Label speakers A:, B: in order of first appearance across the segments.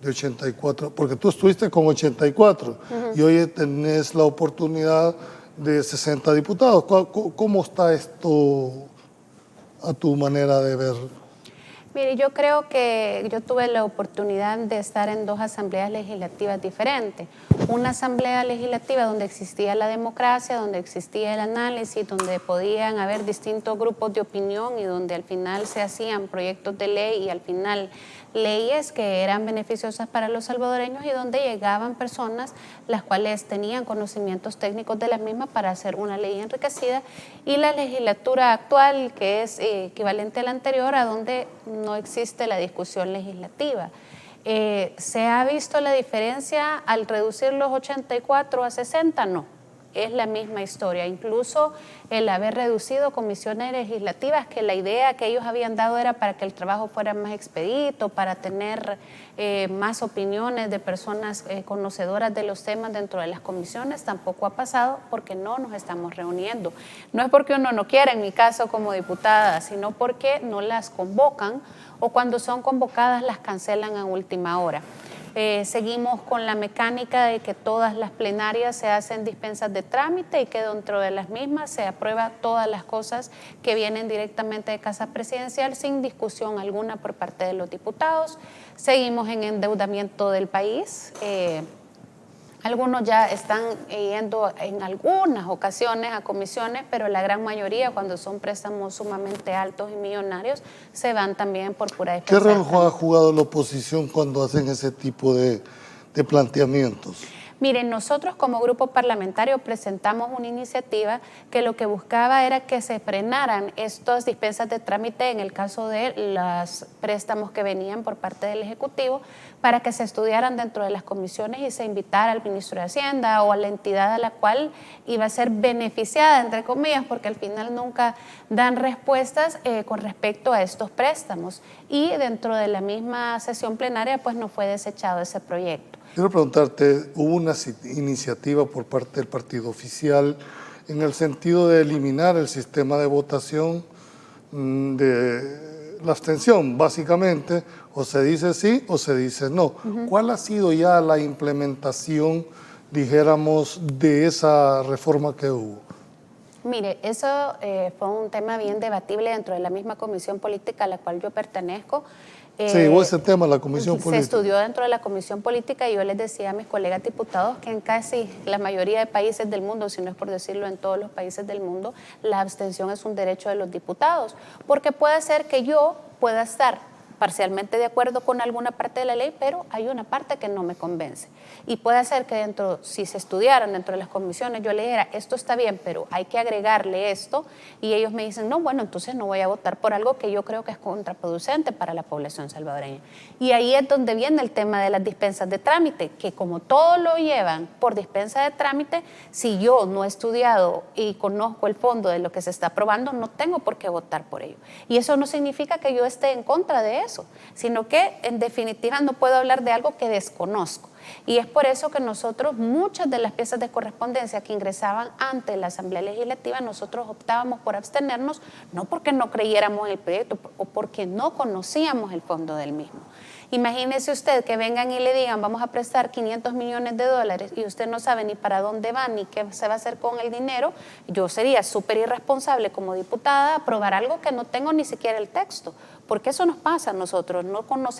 A: de 84, porque tú estuviste con 84 y hoy tenés la oportunidad de 60 diputados. ¿Cómo está esto a tu manera de ver?
B: Mire, yo creo que yo tuve la oportunidad de estar en dos asambleas legislativas diferentes. Una asamblea legislativa donde existía la democracia, donde existía el análisis, donde podían haber distintos grupos de opinión y donde al final se hacían proyectos de ley y al final leyes que eran beneficiosas para los salvadoreños y donde llegaban personas las cuales tenían conocimientos técnicos de las mismas para hacer una ley enriquecida, y la legislatura actual, que es equivalente a la anterior, a donde no existe la discusión legislativa. ¿Se ha visto la diferencia al reducir los 84 a 60? No. Es la misma historia, incluso el haber reducido comisiones legislativas, que la idea que ellos habían dado era para que el trabajo fuera más expedito, para tener más opiniones de personas conocedoras de los temas dentro de las comisiones, tampoco ha pasado porque no nos estamos reuniendo. No es porque uno no quiera, en mi caso como diputada, sino porque no las convocan o cuando son convocadas las cancelan a última hora. Seguimos con la mecánica de que todas las plenarias se hacen dispensas de trámite y que dentro de las mismas se aprueba todas las cosas que vienen directamente de Casa Presidencial sin discusión alguna por parte de los diputados. Seguimos en endeudamiento del país. Algunos ya están yendo en algunas ocasiones a comisiones, pero la gran mayoría, cuando son préstamos sumamente altos y millonarios, se van también por pura defensa.
A: ¿Qué rol ha jugado la oposición cuando hacen ese tipo de planteamientos?
B: Miren, nosotros como grupo parlamentario presentamos una iniciativa que lo que buscaba era que se frenaran estas dispensas de trámite en el caso de los préstamos que venían por parte del Ejecutivo, para que se estudiaran dentro de las comisiones y se invitara al ministro de Hacienda o a la entidad a la cual iba a ser beneficiada, entre comillas, porque al final nunca dan respuestas con respecto a estos préstamos. Y dentro de la misma sesión plenaria pues no fue desechado ese proyecto.
A: Quiero preguntarte, hubo una iniciativa por parte del partido oficial en el sentido de eliminar el sistema de votación de la abstención, básicamente, o se dice sí o se dice no. ¿Cuál ha sido ya la implementación, dijéramos, de esa reforma que hubo?
B: Mire, eso fue un tema bien debatible dentro de la misma comisión política a la cual yo pertenezco.
A: Se llevó ese tema a la comisión política.
B: Se estudió dentro de la comisión política y yo les decía a mis colegas diputados que en casi la mayoría de países del mundo, si no es por decirlo en todos los países del mundo, la abstención es un derecho de los diputados, porque puede ser que yo pueda estar parcialmente de acuerdo con alguna parte de la ley, pero hay una parte que no me convence. Y puede ser que si se estudiaran dentro de las comisiones, yo le dijera, esto está bien, pero hay que agregarle esto, y ellos me dicen, no, bueno, entonces no voy a votar por algo que yo creo que es contraproducente para la población salvadoreña. Y ahí es donde viene el tema de las dispensas de trámite, que como todo lo llevan por dispensa de trámite, si yo no he estudiado y conozco el fondo de lo que se está aprobando, no tengo por qué votar por ello. Y eso no significa que yo esté en contra de eso, sino que en definitiva no puedo hablar de algo que desconozco. Y es por eso que nosotros, muchas de las piezas de correspondencia que ingresaban ante la Asamblea Legislativa, nosotros optábamos por abstenernos, no porque no creyéramos en el proyecto o porque no conocíamos el fondo del mismo. Imagínese usted que vengan y le digan, vamos a prestar 500 millones de dólares y usted no sabe ni para dónde van ni qué se va a hacer con el dinero. Yo sería súper irresponsable como diputada aprobar algo que no tengo ni siquiera el texto, porque eso nos pasa a nosotros, no nos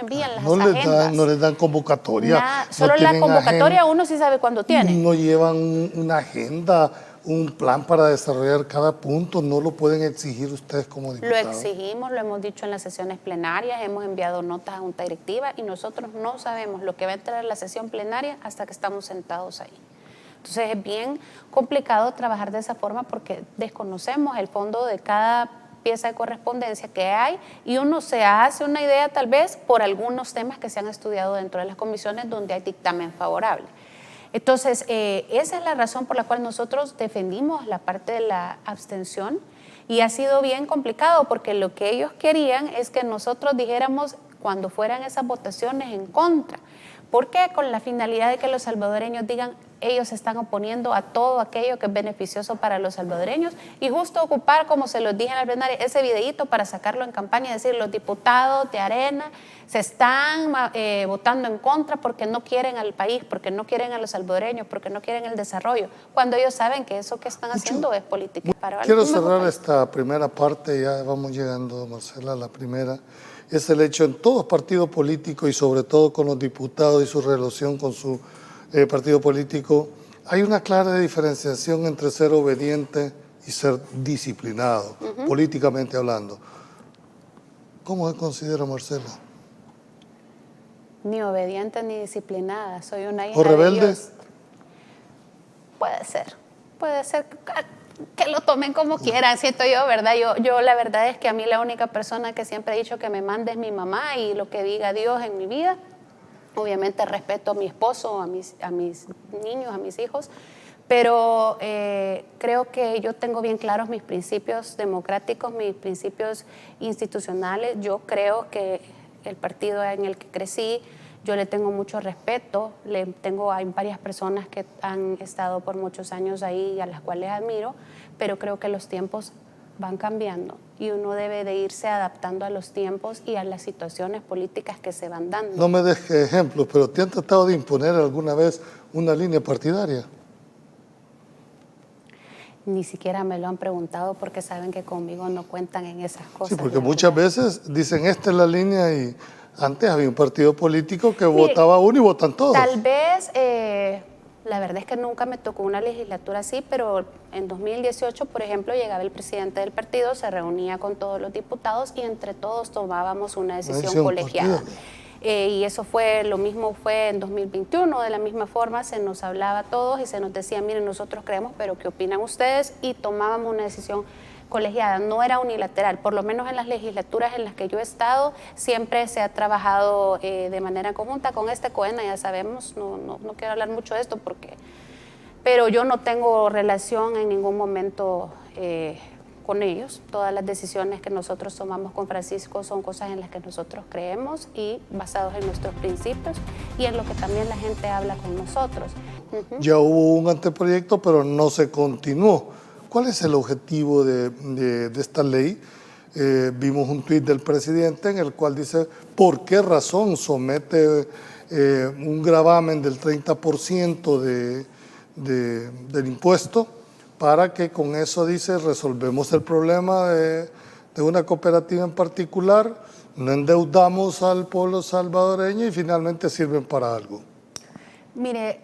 B: envían las agendas.
A: No les dan convocatoria.
B: Nada, solo la convocatoria uno sí sabe cuándo tiene.
A: No llevan una agenda, un plan para desarrollar cada punto, no lo pueden exigir ustedes como diputados.
B: Lo exigimos, lo hemos dicho en las sesiones plenarias, hemos enviado notas a junta directiva y nosotros no sabemos lo que va a entrar en la sesión plenaria hasta que estamos sentados ahí. Entonces es bien complicado trabajar de esa forma porque desconocemos el fondo de cada pieza de correspondencia que hay y uno se hace una idea tal vez por algunos temas que se han estudiado dentro de las comisiones donde hay dictamen favorable. Entonces, esa es la razón por la cual nosotros defendimos la parte de la abstención y ha sido bien complicado porque lo que ellos querían es que nosotros dijéramos cuando fueran esas votaciones en contra. ¿Por qué? Con la finalidad de que los salvadoreños digan, ellos se están oponiendo a todo aquello que es beneficioso para los salvadoreños, y justo ocupar, como se los dije en la plenaria, ese videíto para sacarlo en campaña y decir, los diputados de Arena se están votando en contra porque no quieren al país, porque no quieren a los salvadoreños, porque no quieren el desarrollo, cuando ellos saben que eso que están haciendo es política.
A: Quiero cerrar esta primera parte, ya vamos llegando, Marcela, a la primera. Es el hecho en todos partidos políticos y sobre todo con los diputados y su relación con su partido político, hay una clara diferenciación entre ser obediente y ser disciplinado, políticamente hablando. ¿Cómo se considera, Marcela?
B: Ni obediente ni disciplinada, soy una hija
A: ¿O rebelde?
B: de Dios. Puede ser que lo tomen como quieran, siento yo, ¿verdad? Yo la verdad es que a mí la única persona que siempre he dicho que me mande es mi mamá, y lo que diga Dios en mi vida. Obviamente respeto a mi esposo, a mis niños, a mis hijos, pero creo que yo tengo bien claros mis principios democráticos, mis principios institucionales. Yo creo que el partido en el que crecí, yo le tengo mucho respeto, hay varias personas que han estado por muchos años ahí y a las cuales admiro, pero creo que los tiempos van cambiando y uno debe de irse adaptando a los tiempos y a las situaciones políticas que se van dando.
A: No me dejes ejemplos, pero ¿te han tratado de imponer alguna vez una línea partidaria?
B: Ni siquiera me lo han preguntado porque saben que conmigo no cuentan en esas cosas.
A: Sí, porque muchas veces dicen esta es la línea y antes había un partido político que votaba uno y votan todos.
B: Tal vez, la verdad es que nunca me tocó una legislatura así, pero en 2018, por ejemplo, llegaba el presidente del partido, se reunía con todos los diputados y entre todos tomábamos una decisión colegiada. Y eso fue, lo mismo fue en 2021, de la misma forma se nos hablaba a todos y se nos decía, miren, nosotros creemos, pero ¿qué opinan ustedes? Y tomábamos una decisión colegiada, no era unilateral, por lo menos en las legislaturas en las que yo he estado, siempre se ha trabajado de manera conjunta. Con COENA ya sabemos, no quiero hablar mucho de esto pero yo no tengo relación en ningún momento con ellos. Todas las decisiones que nosotros tomamos con Francisco son cosas en las que nosotros creemos y basados en nuestros principios y en lo que también la gente habla con nosotros.
A: Ya hubo un anteproyecto, pero no se continuó. ¿Cuál es el objetivo de esta ley? Vimos un tuit del presidente en el cual dice por qué razón somete un gravamen del 30% del impuesto, para que con eso, dice, resolvemos el problema de una cooperativa en particular, no endeudamos al pueblo salvadoreño y finalmente sirven para algo.
B: Mire,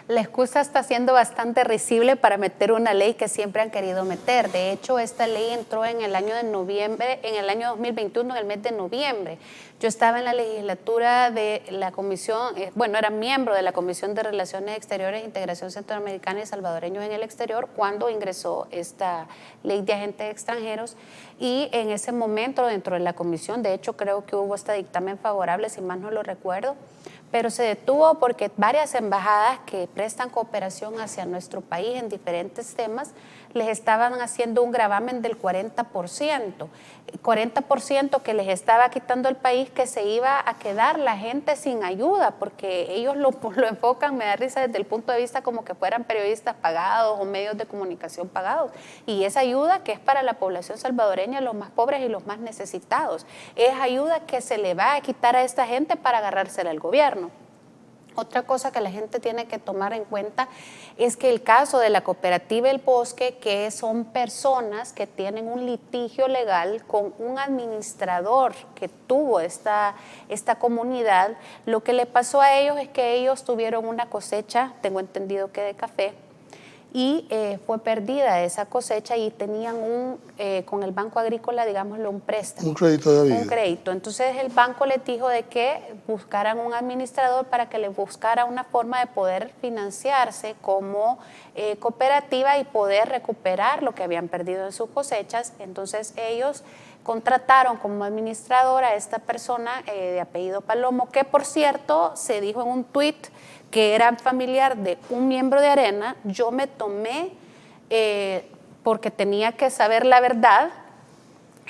B: la excusa está siendo bastante risible para meter una ley que siempre han querido meter. De hecho, esta ley entró en el año de noviembre, en el año 2021, en el mes de noviembre. Yo estaba en la legislatura de la comisión, era miembro de la Comisión de Relaciones Exteriores, Integración Centroamericana y Salvadoreños en el Exterior, cuando ingresó esta ley de agentes extranjeros, y en ese momento dentro de la comisión, de hecho creo que hubo este dictamen favorable, si mal no lo recuerdo, pero se detuvo porque varias embajadas que prestan cooperación hacia nuestro país en diferentes temas les estaban haciendo un gravamen del 40%, que les estaba quitando el país, que se iba a quedar la gente sin ayuda, porque ellos lo enfocan, me da risa, desde el punto de vista como que fueran periodistas pagados o medios de comunicación pagados, y esa ayuda que es para la población salvadoreña, los más pobres y los más necesitados, es ayuda que se le va a quitar a esta gente para agarrársela al gobierno. Otra cosa que la gente tiene que tomar en cuenta es que el caso de la cooperativa El Bosque, que son personas que tienen un litigio legal con un administrador que tuvo esta comunidad, lo que le pasó a ellos es que ellos tuvieron una cosecha, tengo entendido que de café, y fue perdida esa cosecha y tenían con el Banco Agrícola, digámoslo, un préstamo.
A: Un crédito de vida.
B: Un crédito. Entonces el banco les dijo de que buscaran un administrador para que les buscara una forma de poder financiarse como cooperativa y poder recuperar lo que habían perdido en sus cosechas. Entonces ellos contrataron como administrador a esta persona de apellido Palomo, que por cierto se dijo en un tuit que era familiar de un miembro de Arena. Yo me tomé, porque tenía que saber la verdad,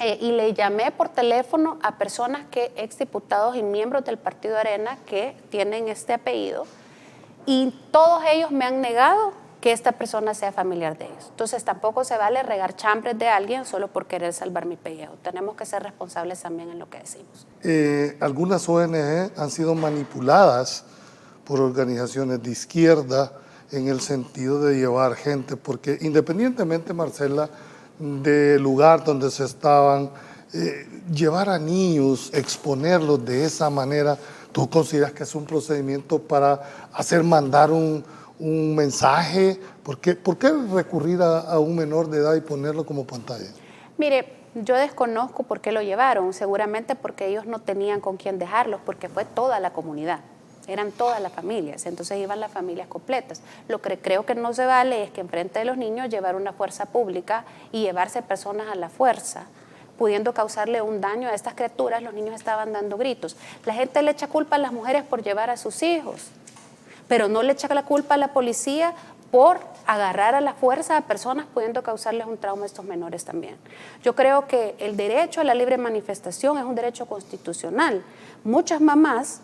B: y le llamé por teléfono a personas exdiputados y miembros del Partido Arena que tienen este apellido, y todos ellos me han negado que esta persona sea familiar de ellos. Entonces tampoco se vale regar chambres de alguien solo por querer salvar mi pellejo. Tenemos que ser responsables también en lo que decimos.
A: Algunas ONG han sido manipuladas por organizaciones de izquierda en el sentido de llevar gente, porque independientemente, Marcela, del lugar donde se estaban, llevar a niños, exponerlos de esa manera, ¿tú consideras que es un procedimiento para hacer mandar un mensaje? ¿Por qué recurrir a un menor de edad y ponerlo como pantalla?
B: Mire, yo desconozco por qué lo llevaron, seguramente porque ellos no tenían con quién dejarlos, porque fue toda la comunidad, eran todas las familias, entonces iban las familias completas. Lo que creo que no se vale es que enfrente de los niños llevar una fuerza pública y llevarse personas a la fuerza, pudiendo causarle un daño a estas criaturas. Los niños estaban dando gritos. La gente le echa culpa a las mujeres por llevar a sus hijos, pero no le echa la culpa a la policía por agarrar a la fuerza a personas, pudiendo causarles un trauma a estos menores también. Yo creo que el derecho a la libre manifestación es un derecho constitucional. Muchas mamás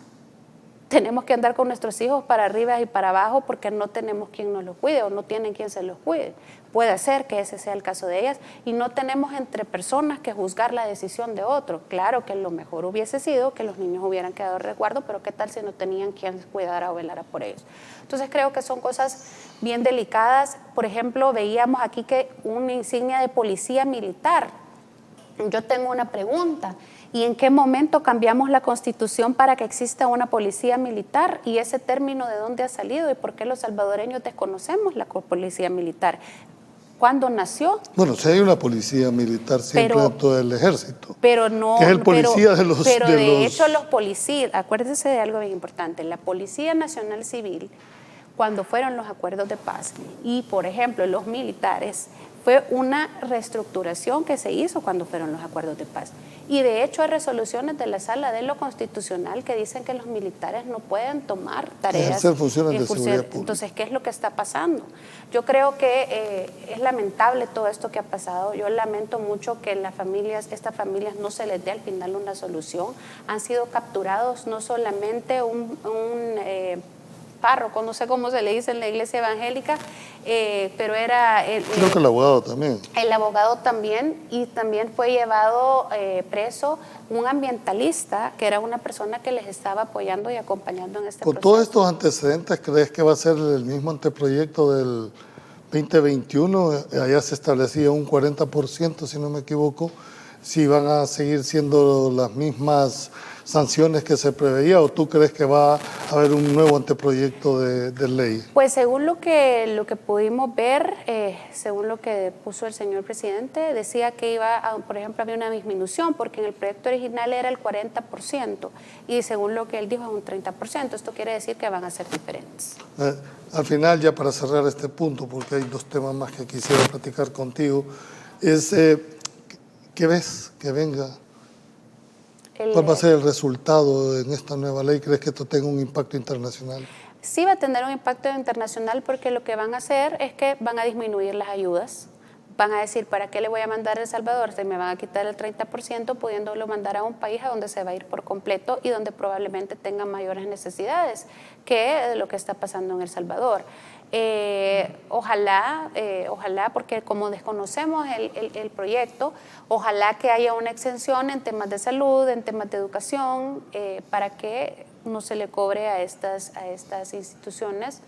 B: tenemos que andar con nuestros hijos para arriba y para abajo porque no tenemos quien nos los cuide o no tienen quien se los cuide. Puede ser que ese sea el caso de ellas, y no tenemos entre personas que juzgar la decisión de otro. Claro que lo mejor hubiese sido que los niños hubieran quedado en resguardo, pero ¿qué tal si no tenían quien cuidara o velara por ellos? Entonces creo que son cosas bien delicadas. Por ejemplo, veíamos aquí que una insignia de policía militar. Yo tengo una pregunta. ¿Y en qué momento cambiamos la Constitución para que exista una policía militar? ¿Y ese término de dónde ha salido? ¿Y por qué los salvadoreños desconocemos la policía militar? ¿Cuándo nació?
A: Bueno, si hay una policía militar siempre dentro del ejército.
B: Pero no,
A: que es el policía de los...
B: Pero de hecho los policías, acuérdense de algo bien importante, la Policía Nacional Civil, cuando fueron los acuerdos de paz, y por ejemplo los militares, fue una reestructuración que se hizo cuando fueron los acuerdos de paz. Y de hecho hay resoluciones de la Sala de lo Constitucional que dicen que los militares no pueden tomar tareas.
A: Hacer funciones de seguridad pública.
B: Entonces, ¿qué es lo que está pasando? Yo creo que es lamentable todo esto que ha pasado. Yo lamento mucho que estas familias no se les dé al final una solución. Han sido capturados no solamente un párroco, no sé cómo se le dice en la iglesia evangélica, pero era...
A: Creo que el abogado también.
B: El abogado también, y también fue llevado preso un ambientalista, que era una persona que les estaba apoyando y acompañando en este proceso.
A: Con todos estos antecedentes, ¿crees que va a ser el mismo anteproyecto del 2021? Allá se establecía un 40%, si no me equivoco. Si van a seguir siendo las mismas sanciones que se preveía, o tú crees que va a haber un nuevo anteproyecto de ley?
B: Pues según lo que pudimos ver, según lo que puso el señor presidente, decía que por ejemplo, había una disminución, porque en el proyecto original era el 40%, y según lo que él dijo es un 30%. Esto quiere decir que van a ser diferentes.
A: Al final, ya para cerrar este punto, porque hay dos temas más que quisiera platicar contigo, es ¿qué ves que venga? ¿Cuál va a ser el resultado en esta nueva ley? ¿Crees que esto tenga un impacto internacional?
B: Sí va a tener un impacto internacional, porque lo que van a hacer es que van a disminuir las ayudas. Van a decir, ¿para qué le voy a mandar a El Salvador? Se me van a quitar el 30%, pudiéndolo mandar a un país a donde se va a ir por completo y donde probablemente tenga mayores necesidades que lo que está pasando en El Salvador. Ojalá, porque como desconocemos el proyecto, ojalá que haya una exención en temas de salud, en temas de educación, para que no se le cobre a estas instituciones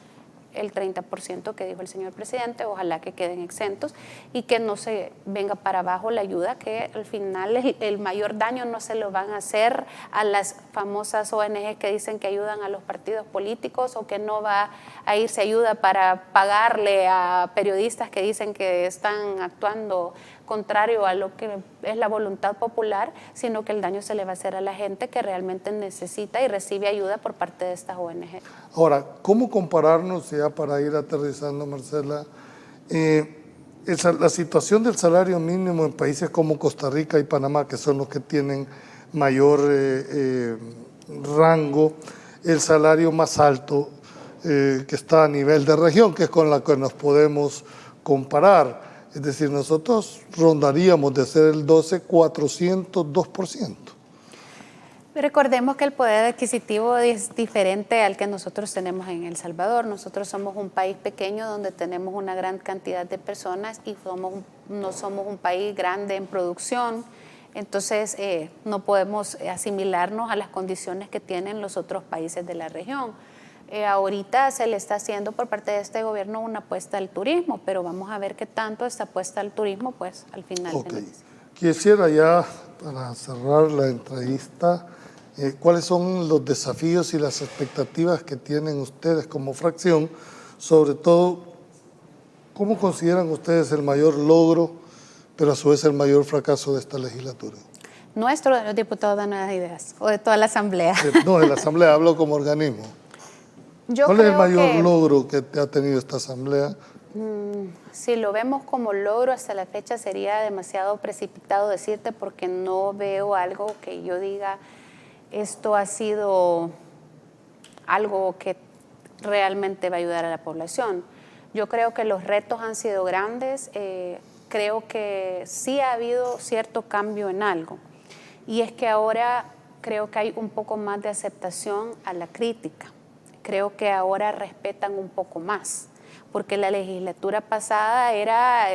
B: el 30% que dijo el señor presidente. Ojalá que queden exentos y que no se venga para abajo la ayuda, que al final el mayor daño no se lo van a hacer a las famosas ONG que dicen que ayudan a los partidos políticos, o que no va a irse ayuda para pagarle a periodistas que dicen que están actuando contrario a lo que es la voluntad popular, sino que el daño se le va a hacer a la gente que realmente necesita y recibe ayuda por parte de estas ONG.
A: Ahora, ¿cómo compararnos, ya para ir aterrizando, Marcela, la situación del salario mínimo en países como Costa Rica y Panamá, que son los que tienen mayor rango, el salario más alto que está a nivel de región, que es con la que nos podemos comparar? Es decir, nosotros rondaríamos de ser el 12, 402%.
B: Recordemos que el poder adquisitivo es diferente al que nosotros tenemos en El Salvador. Nosotros somos un país pequeño donde tenemos una gran cantidad de personas y no somos un país grande en producción. Entonces, no podemos asimilarnos a las condiciones que tienen los otros países de la región. Ahorita se le está haciendo por parte de este gobierno una apuesta al turismo, pero vamos a ver qué tanto esta apuesta al turismo, pues al final beneficia.
A: Quisiera ya, para cerrar la entrevista, ¿cuáles son los desafíos y las expectativas que tienen ustedes como fracción? Sobre todo, ¿cómo consideran ustedes el mayor logro, pero a su vez el mayor fracaso de esta legislatura?
B: Nuestro de los diputados de Nuevas Ideas, o de toda la Asamblea.
A: No, de la Asamblea, hablo como organismo. ¿Cuál es el mayor logro que ha tenido esta Asamblea?
B: Si lo vemos como logro hasta la fecha sería demasiado precipitado decirte porque no veo algo que yo diga esto ha sido algo que realmente va a ayudar a la población. Yo creo que los retos han sido grandes, creo que sí ha habido cierto cambio en algo y es que ahora creo que hay un poco más de aceptación a la crítica. Creo que ahora respetan un poco más, porque la legislatura pasada era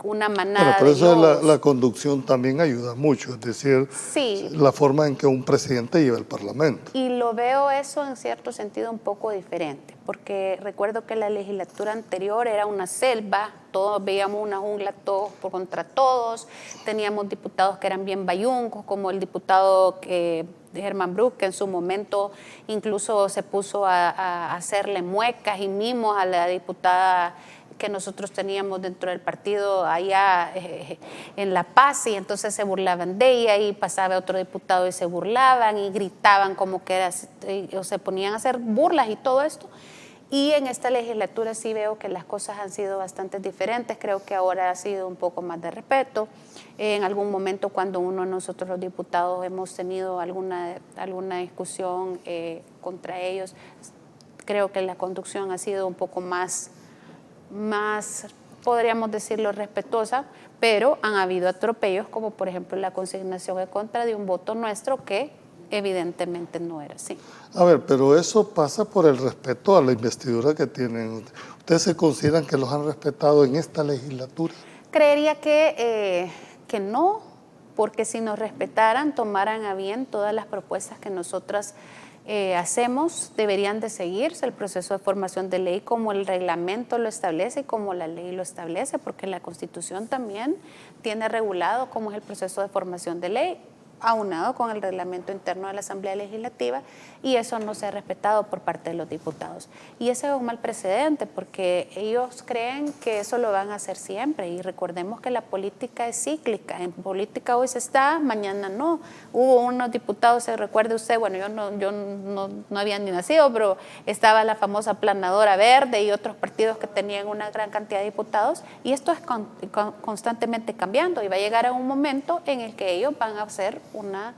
B: una manada
A: por
B: de
A: eso
B: lobos.
A: la conducción también ayuda mucho, es decir,
B: sí,
A: la forma en que un presidente lleva el Parlamento.
B: y lo veo eso en cierto sentido un poco diferente, porque recuerdo que la legislatura anterior era una selva, todos veíamos una jungla todos contra todos, teníamos diputados que eran bien bayuncos, como el diputado de Germán Brook, que en su momento incluso se puso a hacerle muecas y mimos a la diputada que nosotros teníamos dentro del partido allá en La Paz, y entonces se burlaban de ella y pasaba otro diputado y se burlaban y gritaban como que era, o se ponían a hacer burlas y todo esto. Y en esta legislatura sí veo que las cosas han sido bastante diferentes, creo que ahora ha sido un poco más de respeto. En algún momento cuando uno de nosotros los diputados hemos tenido alguna discusión contra ellos, creo que la conducción ha sido un poco más, podríamos decirlo, respetuosa, pero han habido atropellos como por ejemplo la consignación en contra de un voto nuestro que evidentemente no era así.
A: A ver, pero eso pasa por el respeto a la investidura que tienen. ¿Ustedes se consideran que los han respetado en esta legislatura?
B: Creería que no, porque si nos respetaran, tomaran a bien todas las propuestas que nosotras hacemos, deberían de seguirse el proceso de formación de ley como el reglamento lo establece y como la ley lo establece, porque la Constitución también tiene regulado cómo es el proceso de formación de ley, aunado con el reglamento interno de la Asamblea Legislativa, y eso no se ha respetado por parte de los diputados. Y ese es un mal precedente porque ellos creen que eso lo van a hacer siempre, y recordemos que la política es cíclica. En política hoy se está, mañana no. Hubo unos diputados, se recuerde usted, bueno, yo no había ni nacido, pero estaba la famosa Planadora Verde y otros partidos que tenían una gran cantidad de diputados, y esto es constantemente cambiando, y va a llegar a un momento en el que ellos van a hacer una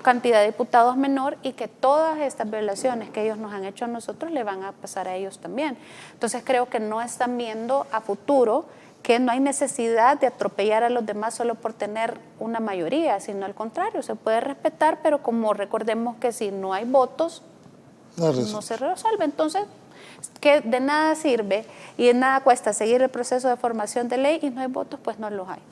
B: cantidad de diputados menor y que todas estas violaciones que ellos nos han hecho a nosotros le van a pasar a ellos también. Entonces creo que no están viendo a futuro, que no hay necesidad de atropellar a los demás solo por tener una mayoría, sino al contrario, se puede respetar, pero como recordemos que si no hay votos, no se resuelve. Entonces, que de nada sirve y de nada cuesta seguir el proceso de formación de ley y no hay votos, pues no los hay.